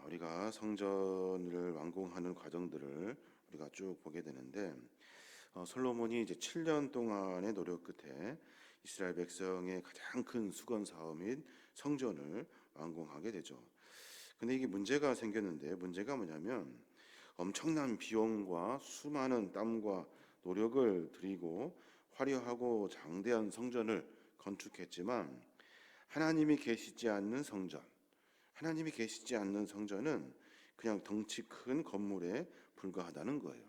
우리가 성전을 완공하는 과정들을 우리가 쭉 보게 되는데 솔로몬이 이제 7년 동안의 노력 끝에 이스라엘 백성의 가장 큰 수건 사업인 성전을 완공하게 되죠. 근데 이게 문제가 생겼는데 문제가 뭐냐면 엄청난 비용과 수많은 땀과 노력을 들이고 화려하고 장대한 성전을 건축했지만 하나님이 계시지 않는 성전, 하나님이 계시지 않는 성전은 그냥 덩치 큰 건물에 불과하다는 거예요.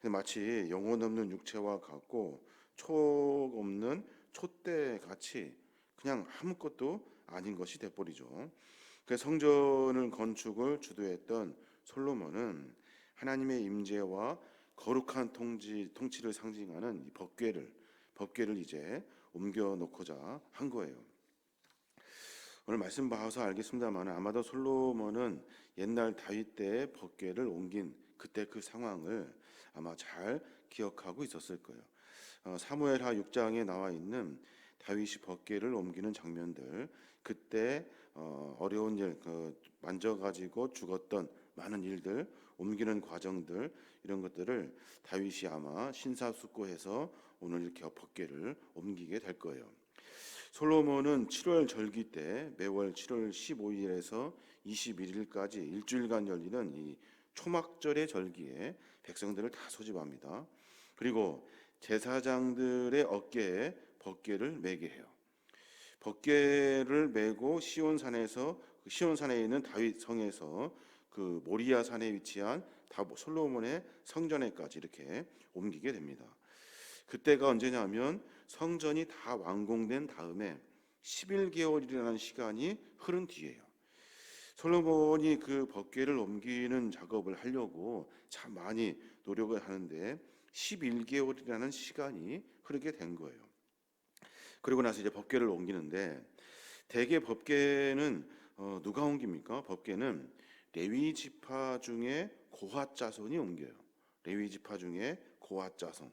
마치 영혼 없는 육체와 같고 촉 없는 촛대 같이 그냥 아무것도 아닌 것이 돼버리죠. 그 성전을 건축을 주도했던 솔로몬은 하나님의 임재와 거룩한 통치를 상징하는 이 법궤를 이제 옮겨 놓고자 한 거예요. 오늘 말씀 봐서 알겠습니다만 아마도 솔로몬은 옛날 다윗 때의 법궤를 옮긴 그때 그 상황을 아마 잘 기억하고 있었을 거예요. 사무엘하 6장에 나와 있는 다윗이 법궤를 옮기는 장면들, 그때 어려운 일, 만져가지고 죽었던 많은 일들, 옮기는 과정들, 이런 것들을 다윗이 아마 심사숙고해서 오늘 이렇게 법궤를 옮기게 될 거예요. 솔로몬은 7월 절기 때 매월 7월 15일에서 21일까지 일주일간 열리는 이 초막절의 절기에 백성들을 다 소집합니다. 그리고 제사장들의 어깨에 법궤를 매게 해요. 법궤를 메고 시온산에 있는 다윗 성에서 그 모리아 산에 위치한 솔로몬의 성전에까지 이렇게 옮기게 됩니다. 그때가 언제냐면 성전이 다 완공된 다음에 11개월이라는 시간이 흐른 뒤에요. 솔로몬이 그 법궤를 옮기는 작업을 하려고 참 많이 노력을 하는데 11개월이라는 시간이 흐르게 된 거예요. 그리고 나서 이제 법궤를 옮기는데 대개 법궤는 누가 옮깁니까? 법궤는 레위 지파 중에 고핫 자손이 옮겨요. 레위 지파 중에 고핫 자손.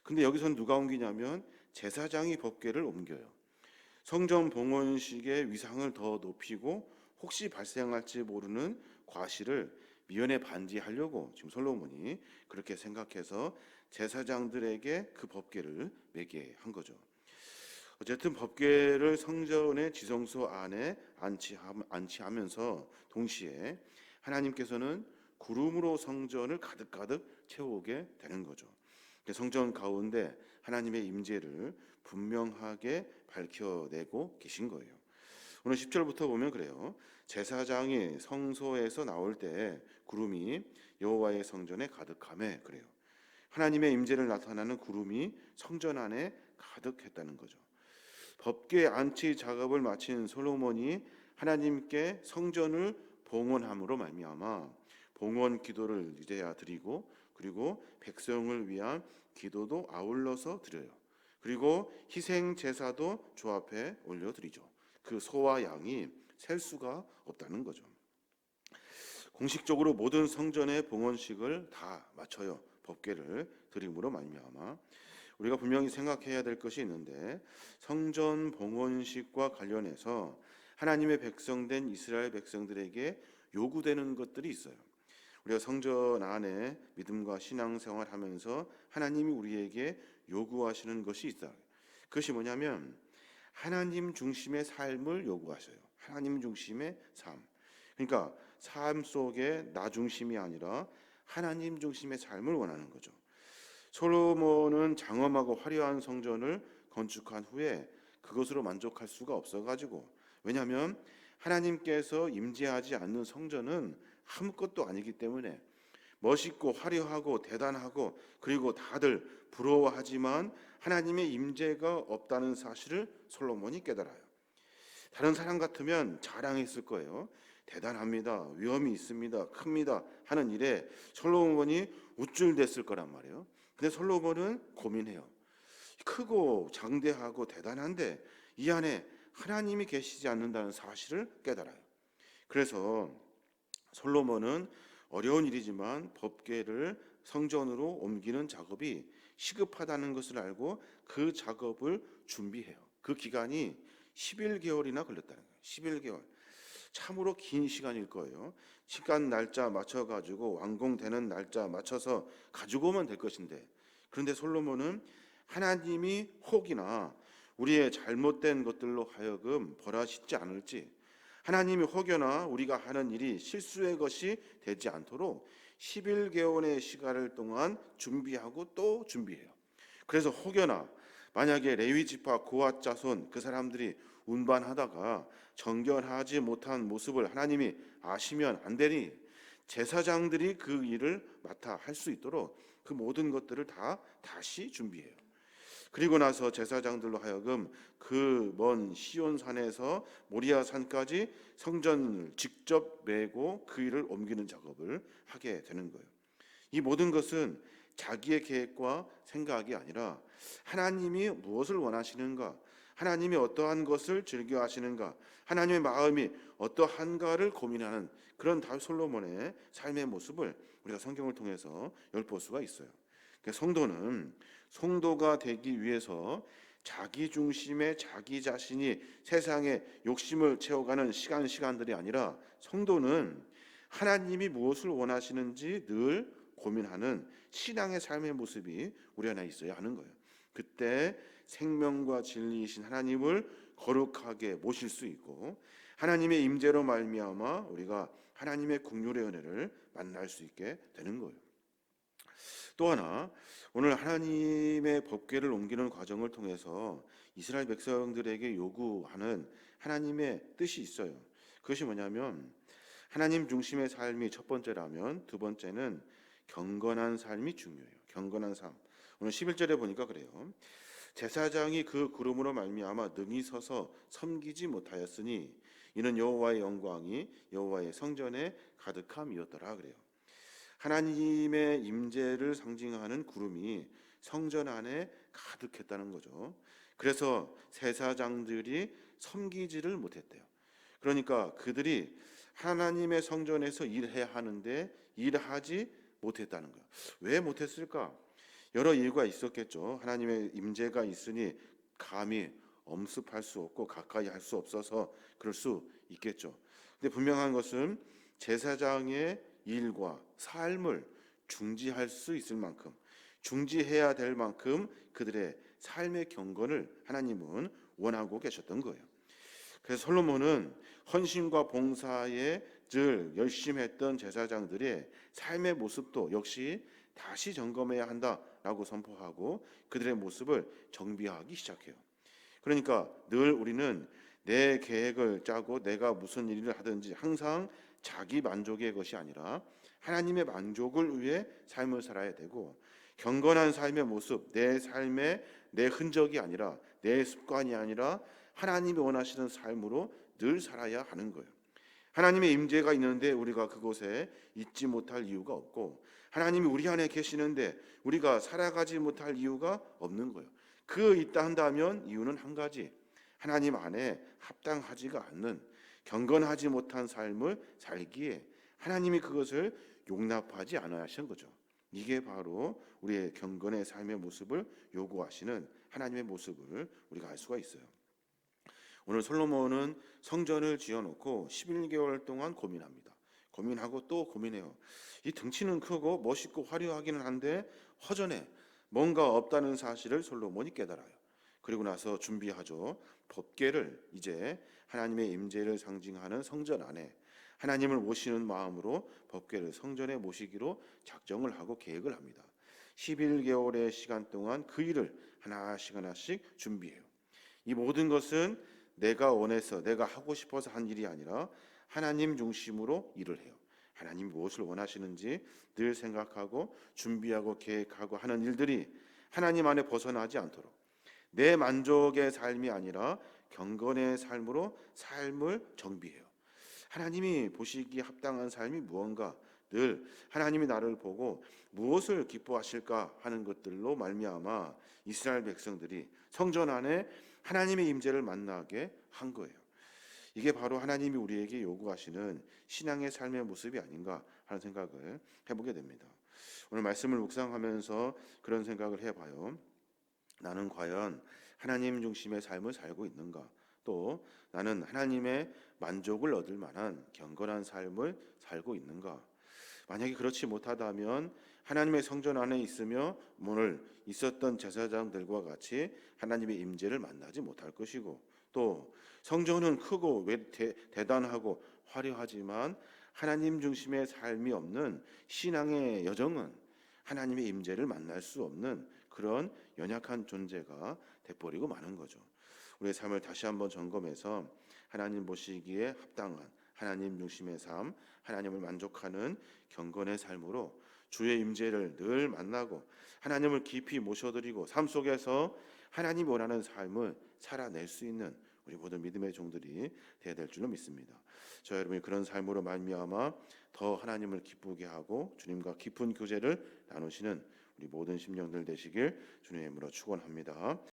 근데 여기서는 누가 옮기냐면 제사장이 법궤를 옮겨요. 성전 봉헌식의 위상을 더 높이고 혹시 발생할지 모르는 과실을 미연에 반지하려고 지금 솔로몬이 그렇게 생각해서 제사장들에게 그 법궤를 매게 한 거죠. 어쨌든 법궤를 성전의 지성소 안에 안치하면서 동시에 하나님께서는 구름으로 성전을 가득가득 채우게 되는 거죠. 성전 가운데 하나님의 임재를 분명하게 밝혀내고 계신 거예요. 오늘 10절부터 보면 그래요. 제사장이 성소에서 나올 때 구름이 여호와의 성전에 가득하매 그래요. 하나님의 임재를 나타나는 구름이 성전 안에 가득했다는 거죠. 법궤 안치 작업을 마친 솔로몬이 하나님께 성전을 봉헌함으로 말미암아 봉헌 기도를 이제야 드리고 그리고 백성을 위한 기도도 아울러서 드려요. 그리고 희생 제사도 주 앞에 올려드리죠. 그 소와 양이 셀 수가 없다는 거죠. 공식적으로 모든 성전의 봉헌식을 다 마쳐요. 법궤를 드림으로 말미암아 우리가 분명히 생각해야 될 것이 있는데 성전 봉헌식과 관련해서 하나님의 백성된 이스라엘 백성들에게 요구되는 것들이 있어요. 우리가 성전 안에 믿음과 신앙생활하면서 하나님이 우리에게 요구하시는 것이 있어요. 그것이 뭐냐면 하나님 중심의 삶을 요구하셔요. 하나님 중심의 삶. 그러니까 삶 속에 나 중심이 아니라 하나님 중심의 삶을 원하는 거죠. 솔로몬은 장엄하고 화려한 성전을 건축한 후에 그것으로 만족할 수가 없어가지고, 왜냐하면 하나님께서 임재하지 않는 성전은 아무것도 아니기 때문에 멋있고 화려하고 대단하고 그리고 다들 부러워하지만 하나님의 임재가 없다는 사실을 솔로몬이 깨달아요. 다른 사람 같으면 자랑했을 거예요. 대단합니다, 위엄이 있습니다, 큽니다 하는 일에 솔로몬이 우쭐댔을 거란 말이에요. 근데 솔로몬은 고민해요. 크고 장대하고 대단한데 이 안에 하나님이 계시지 않는다는 사실을 깨달아요. 그래서 솔로몬은 어려운 일이지만 법궤를 성전으로 옮기는 작업이 시급하다는 것을 알고 그 작업을 준비해요. 그 기간이 11개월이나 걸렸다는 거예요. 11개월. 참으로 긴 시간일 거예요. 시간 날짜 맞춰 가지고 완공되는 날짜 맞춰서 가지고 오면 될 것인데, 그런데 솔로몬은 하나님이 혹이나 우리의 잘못된 것들로 하여금 벌하시지 않을지, 하나님이 혹여나 우리가 하는 일이 실수의 것이 되지 않도록 11개월의 시간을 동안 준비하고 또 준비해요. 그래서 혹여나 만약에 레위 지파 고앗 자손 그 사람들이 운반하다가 정결하지 못한 모습을 하나님이 아시면 안 되니 제사장들이 그 일을 맡아 할 수 있도록 그 모든 것들을 다 다시 준비해요. 그리고 나서 제사장들로 하여금 그 먼 시온산에서 모리아 산까지 성전을 직접 메고 그 일을 옮기는 작업을 하게 되는 거예요. 이 모든 것은 자기의 계획과 생각이 아니라 하나님이 무엇을 원하시는가, 하나님이 어떠한 것을 즐겨 하시는가, 하나님의 마음이 어떠한가를 고민하는 그런 다윗 솔로몬의 삶의 모습을 우리가 성경을 통해서 엿볼 수가 있어요. 성도는 성도가 되기 위해서 자기 중심의 자기 자신이 세상에 욕심을 채워가는 시간들이 아니라 성도는 하나님이 무엇을 원하시는지 늘 고민하는 신앙의 삶의 모습이 우리 안에 있어야 하는 거예요. 그때 생명과 진리이신 하나님을 거룩하게 모실 수 있고 하나님의 임재로 말미암아 우리가 하나님의 긍휼의 은혜를 만날 수 있게 되는 거예요. 또 하나, 오늘 하나님의 법궤를 옮기는 과정을 통해서 이스라엘 백성들에게 요구하는 하나님의 뜻이 있어요. 그것이 뭐냐면 하나님 중심의 삶이 첫 번째라면 두 번째는 경건한 삶이 중요해요. 경건한 삶. 오늘 11절에 보니까 그래요. 제사장이 그 구름으로 말미암아 능히 서서 섬기지 못하였으니 이는 여호와의 영광이 여호와의 성전에 가득함이었더라 그래요. 하나님의 임재를 상징하는 구름이 성전 안에 가득했다는 거죠. 그래서 제사장들이 섬기지를 못했대요. 그러니까 그들이 하나님의 성전에서 일해야 하는데 일하지 못했다는 거예요. 왜 못했을까? 여러 이유가 있었겠죠. 하나님의 임재가 있으니 감히 엄습할 수 없고 가까이 할 수 없어서 그럴 수 있겠죠. 근데 분명한 것은 제사장의 일과 삶을 중지할 수 있을 만큼, 중지해야 될 만큼 그들의 삶의 경건을 하나님은 원하고 계셨던 거예요. 그래서 솔로몬은 헌신과 봉사에 늘 열심히 했던 제사장들의 삶의 모습도 역시 다시 점검해야 한다라고 선포하고 그들의 모습을 정비하기 시작해요. 그러니까 늘 우리는 내 계획을 짜고 내가 무슨 일을 하든지 항상 자기 만족의 것이 아니라 하나님의 만족을 위해 삶을 살아야 되고, 경건한 삶의 모습, 내 삶의 내 흔적이 아니라 내 습관이 아니라 하나님이 원하시는 삶으로 늘 살아야 하는 거예요. 하나님의 임재가 있는데 우리가 그곳에 있지 못할 이유가 없고, 하나님이 우리 안에 계시는데 우리가 살아가지 못할 이유가 없는 거예요. 그 있다 한다면 이유는 한 가지, 하나님 안에 합당하지가 않는 경건하지 못한 삶을 살기에 하나님이 그것을 용납하지 않아야 하시는 거죠. 이게 바로 우리의 경건의 삶의 모습을 요구하시는 하나님의 모습을 우리가 알 수가 있어요. 오늘 솔로몬은 성전을 지어놓고 11개월 동안 고민합니다. 고민하고 또 고민해요. 이 덩치는 크고 멋있고 화려하기는 한데 허전해, 뭔가 없다는 사실을 솔로몬이 깨달아요. 그리고 나서 준비하죠. 법궤를 이제 하나님의 임재를 상징하는 성전 안에 하나님을 모시는 마음으로 법궤를 성전에 모시기로 작정을 하고 계획을 합니다. 11개월의 시간 동안 그 일을 하나씩 준비해요. 이 모든 것은 내가 원해서 내가 하고 싶어서 한 일이 아니라 하나님 중심으로 일을 해요. 하나님이 무엇을 원하시는지 늘 생각하고 준비하고 계획하고 하는 일들이 하나님 안에 벗어나지 않도록 내 만족의 삶이 아니라 경건의 삶으로 삶을 정비해요. 하나님이 보시기에 합당한 삶이 무언가, 늘 하나님이 나를 보고 무엇을 기뻐하실까 하는 것들로 말미암아 이스라엘 백성들이 성전 안에 하나님의 임재를 만나게 한 거예요. 이게 바로 하나님이 우리에게 요구하시는 신앙의 삶의 모습이 아닌가 하는 생각을 해보게 됩니다. 오늘 말씀을 묵상하면서 그런 생각을 해봐요. 나는 과연 하나님 중심의 삶을 살고 있는가? 또 나는 하나님의 만족을 얻을 만한 경건한 삶을 살고 있는가? 만약에 그렇지 못하다면 하나님의 성전 안에 있으며 오늘 있었던 제사장들과 같이 하나님의 임재를 만나지 못할 것이고, 또 성전은 크고 대단하고 화려하지만 하나님 중심의 삶이 없는 신앙의 여정은 하나님의 임재를 만날 수 없는 그런 연약한 존재가 돼버리고 마는 거죠. 우리의 삶을 다시 한번 점검해서 하나님 보시기에 합당한 하나님 중심의 삶, 하나님을 만족하는 경건의 삶으로 주의 임재를 늘 만나고 하나님을 깊이 모셔드리고 삶 속에서 하나님이 원하는 삶을 살아낼 수 있는 우리 모든 믿음의 종들이 되어야 될 줄로 믿습니다. 저 여러분이 그런 삶으로 말미암아 더 하나님을 기쁘게 하고 주님과 깊은 교제를 나누시는 우리 모든 심령들 되시길 주님의 이름으로 축원합니다.